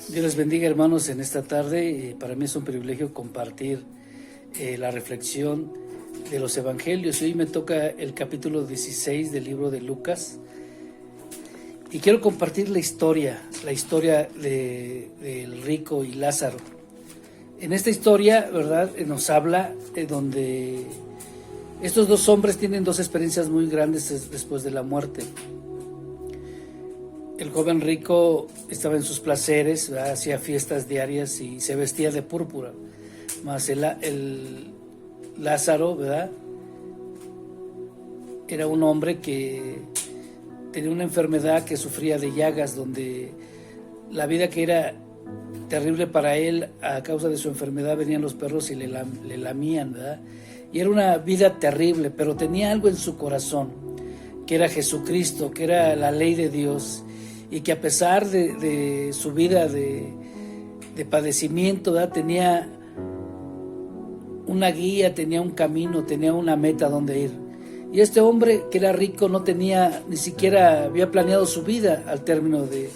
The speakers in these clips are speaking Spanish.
Dios les bendiga, hermanos, en esta tarde. Para mí es un privilegio compartir la reflexión de los evangelios. Hoy me toca el capítulo 16 del libro de Lucas y quiero compartir la historia del rico y Lázaro. En esta historia, ¿verdad?, nos habla donde estos dos hombres tienen dos experiencias muy grandes después de la muerte. El joven rico estaba en sus placeres, ¿verdad?, hacía fiestas diarias y se vestía de púrpura. Mas el Lázaro, ¿verdad?, era un hombre que tenía una enfermedad, que sufría de llagas, donde la vida que era terrible para él a causa de su enfermedad, venían los perros y le lamían, ¿verdad? Y era una vida terrible, pero tenía algo en su corazón, que era Jesucristo, que era la ley de Dios, y que a pesar de su vida de padecimiento, ¿verdad?, tenía una guía, tenía un camino, tenía una meta donde ir. Y este hombre que era rico no tenía, ni siquiera había planeado su vida al término de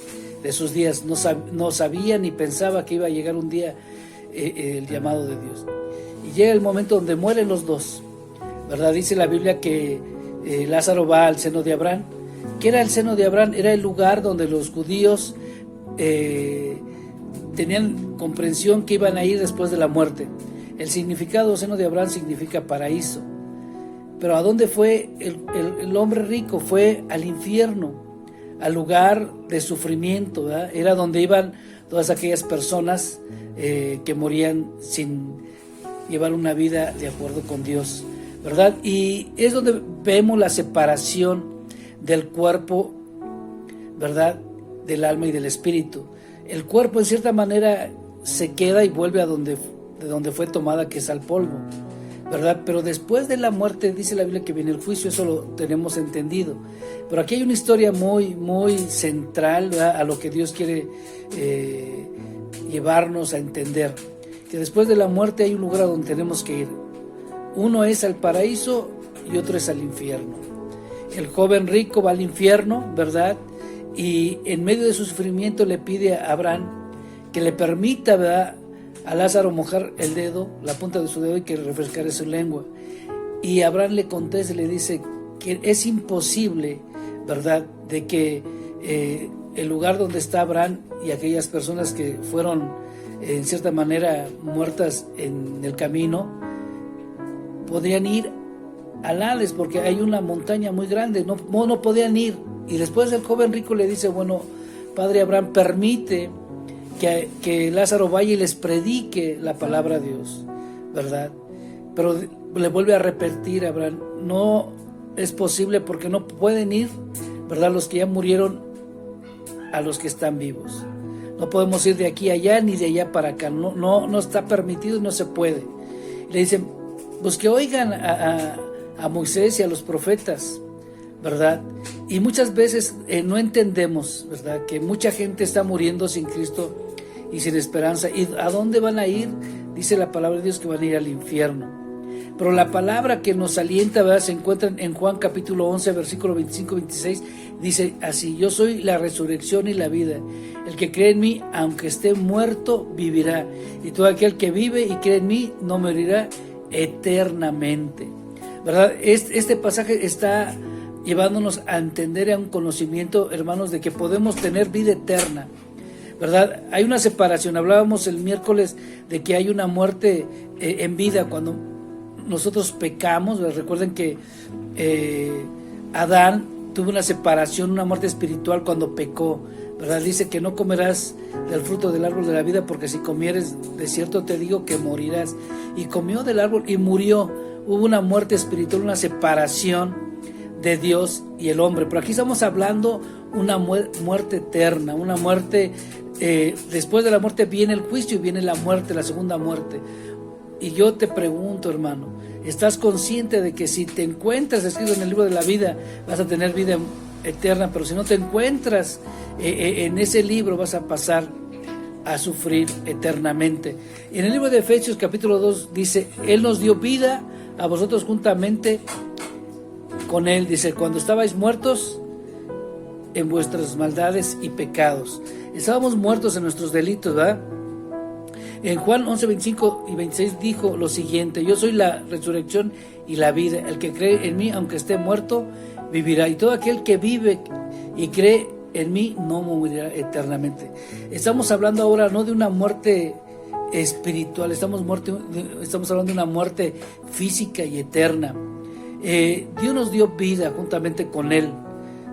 sus días, no sabía ni pensaba que iba a llegar un día el llamado de Dios. Y llega el momento donde mueren los dos, ¿verdad? Dice la Biblia que Lázaro va al seno de Abraham. ¿Qué era el seno de Abraham? Era el lugar donde los judíos tenían comprensión que iban a ir después de la muerte. El significado seno de Abraham significa paraíso. Pero ¿a dónde fue el hombre rico? Fue al infierno, al lugar de sufrimiento, ¿verdad? Era donde iban todas aquellas personas que morían sin llevar una vida de acuerdo con Dios, ¿verdad? Y es donde vemos la separación del cuerpo, ¿verdad?, del alma y del espíritu. El cuerpo en cierta manera se queda y vuelve de donde fue tomada, que es al polvo, ¿verdad? Pero después de la muerte dice la Biblia que viene el juicio, eso lo tenemos entendido. Pero aquí hay una historia muy, muy central, ¿verdad?, a lo que Dios quiere llevarnos a entender, que después de la muerte hay un lugar a donde tenemos que ir. Uno es al paraíso y otro es al infierno. El joven rico va al infierno, ¿verdad?, y en medio de su sufrimiento le pide a Abraham que le permita, ¿verdad?, a Lázaro mojar el dedo, la punta de su dedo, y que refrescara su lengua. Y Abraham le contesta y le dice que es imposible, ¿verdad?, de que el lugar donde está Abraham y aquellas personas que fueron en cierta manera muertas en el camino podrían ir al Hades, porque hay una montaña muy grande, no podían ir. Y después el joven rico le dice: bueno, padre Abraham, permite que Lázaro vaya y les predique la palabra de Dios, ¿verdad? Pero le vuelve a repetir a Abraham: no es posible, porque no pueden ir, ¿verdad?, los que ya murieron a los que están vivos. No podemos ir de aquí a allá ni de allá para acá, no está permitido y no se puede. Le dicen: pues que oigan a Moisés y a los profetas, ¿verdad? Y muchas veces no entendemos, ¿verdad?, que mucha gente está muriendo sin Cristo y sin esperanza. ¿Y a dónde van a ir? Dice la palabra de Dios que van a ir al infierno. Pero la palabra que nos alienta, ¿verdad?, se encuentra en Juan capítulo 11, versículo 25-26, dice así: yo soy la resurrección y la vida. El que cree en mí, aunque esté muerto, vivirá. Y todo aquel que vive y cree en mí, no morirá eternamente, ¿verdad? Este pasaje está llevándonos a entender, a un conocimiento, hermanos, de que podemos tener vida eterna, ¿verdad? Hay una separación. Hablábamos el miércoles de que hay una muerte en vida cuando nosotros pecamos. Recuerden que Adán tuvo una separación, una muerte espiritual cuando pecó, ¿verdad? Dice que no comerás del fruto del árbol de la vida, porque si comieres, de cierto te digo que morirás. Y comió del árbol y murió. Hubo una muerte espiritual, una separación de Dios y el hombre. Pero aquí estamos hablando una muerte eterna, una muerte, después de la muerte viene el juicio y viene la muerte, la segunda muerte. Y yo te pregunto, hermano, ¿estás consciente de que si te encuentras escrito en el libro de la vida, vas a tener vida eterna? Pero si no te encuentras en ese libro, vas a pasar a sufrir eternamente. En el libro de Efesios capítulo 2 dice: Él nos dio vida a vosotros juntamente con Él. Dice: cuando estabais muertos en vuestras maldades y pecados. Estábamos muertos en nuestros delitos, ¿verdad? En Juan 11, 25 y 26 dijo lo siguiente: yo soy la resurrección y la vida. El que cree en mí, aunque esté muerto, vivirá. Y todo aquel que vive y cree en mí no morirá eternamente. Estamos hablando ahora no de una muerte espiritual, estamos hablando de una muerte física y eterna. Dios nos dio vida juntamente con Él,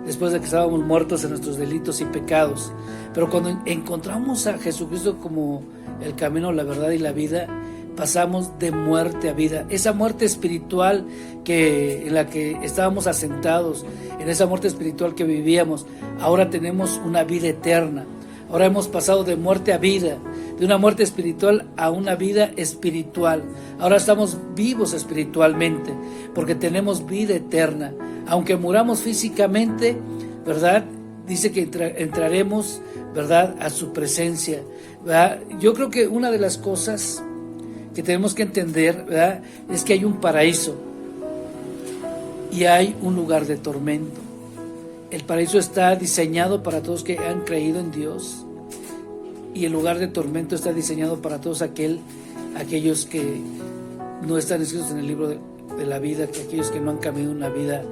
después de que estábamos muertos en nuestros delitos y pecados. Pero cuando encontramos a Jesucristo como el camino, la verdad y la vida, pasamos de muerte a vida. Esa muerte espiritual en la que estábamos asentados, en esa muerte espiritual que vivíamos, ahora tenemos una vida eterna. Ahora hemos pasado de muerte a vida, de una muerte espiritual a una vida espiritual. Ahora estamos vivos espiritualmente, porque tenemos vida eterna. Aunque muramos físicamente, ¿verdad? Dice que entraremos, ¿verdad?, a su presencia, ¿verdad? Yo creo que una de las cosas que tenemos que entender, ¿verdad?, es que hay un paraíso y hay un lugar de tormento. El paraíso está diseñado para todos que han creído en Dios, y el lugar de tormento está diseñado para todos aquellos que no están escritos en el libro de la vida, que aquellos que no han caminado una vida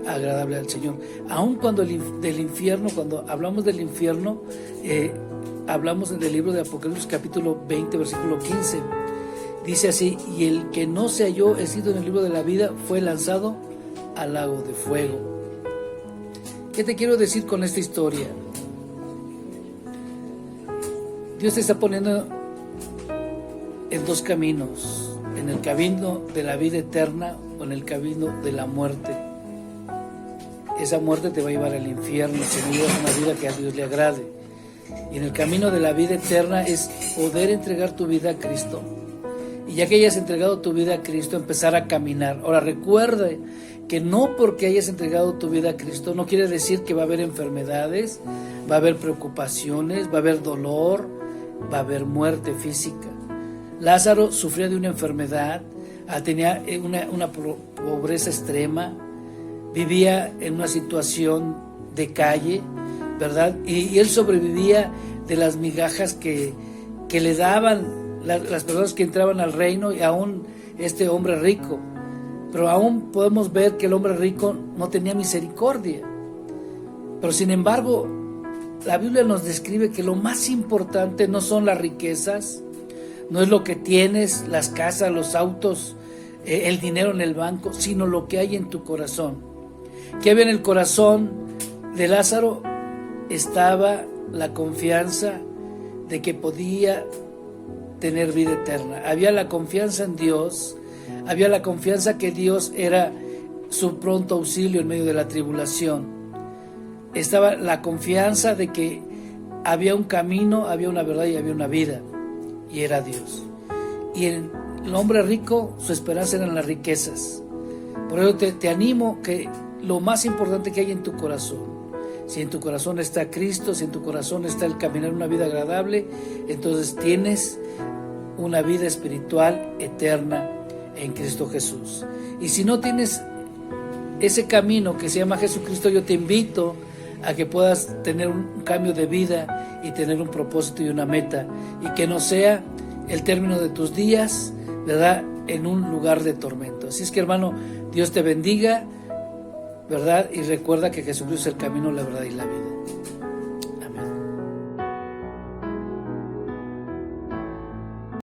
agradable al Señor. Aun cuando del infierno, cuando hablamos del infierno, hablamos del libro de Apocalipsis capítulo 20 versículo 15, dice así: y el que no se halló escrito en el libro de la vida fue lanzado al lago de fuego. ¿Qué te quiero decir con esta historia? Dios te está poniendo en dos caminos: en el camino de la vida eterna o en el camino de la muerte. Esa muerte te va a llevar al infierno si no llevas una vida que a Dios le agrade. Y en el camino de la vida eterna es poder entregar tu vida a Cristo. Y ya que hayas entregado tu vida a Cristo, empezar a caminar. Ahora recuerde que no porque hayas entregado tu vida a Cristo no quiere decir que va a haber enfermedades, va a haber preocupaciones, va a haber dolor, va a haber muerte física. Lázaro sufría de una enfermedad, tenía una pobreza extrema, vivía en una situación de calle, ¿verdad? Y él sobrevivía de las migajas que le daban las personas que entraban al reino, y aún este hombre rico. Pero aún podemos ver que el hombre rico no tenía misericordia. Pero sin embargo, la Biblia nos describe que lo más importante no son las riquezas, no es lo que tienes, las casas, los autos, el dinero en el banco, sino lo que hay en tu corazón. ¿Qué había en el corazón de Lázaro? Estaba la confianza de que podía tener vida eterna. Había la confianza en Dios, había la confianza que Dios era su pronto auxilio en medio de la tribulación. Estaba la confianza de que había un camino, había una verdad y había una vida, y era Dios. Y el hombre rico, su esperanza eran las riquezas. Por eso te animo que lo más importante que hay en tu corazón, si en tu corazón está Cristo, si en tu corazón está el caminar una vida agradable, entonces tienes una vida espiritual eterna en Cristo Jesús. Y si no tienes ese camino que se llama Jesucristo, yo te invito a que puedas tener un cambio de vida y tener un propósito y una meta, y que no sea el término de tus días, ¿verdad?, en un lugar de tormento. Así es que, hermano, Dios te bendiga, ¿verdad? Y recuerda que Jesucristo es el camino, la verdad y la vida.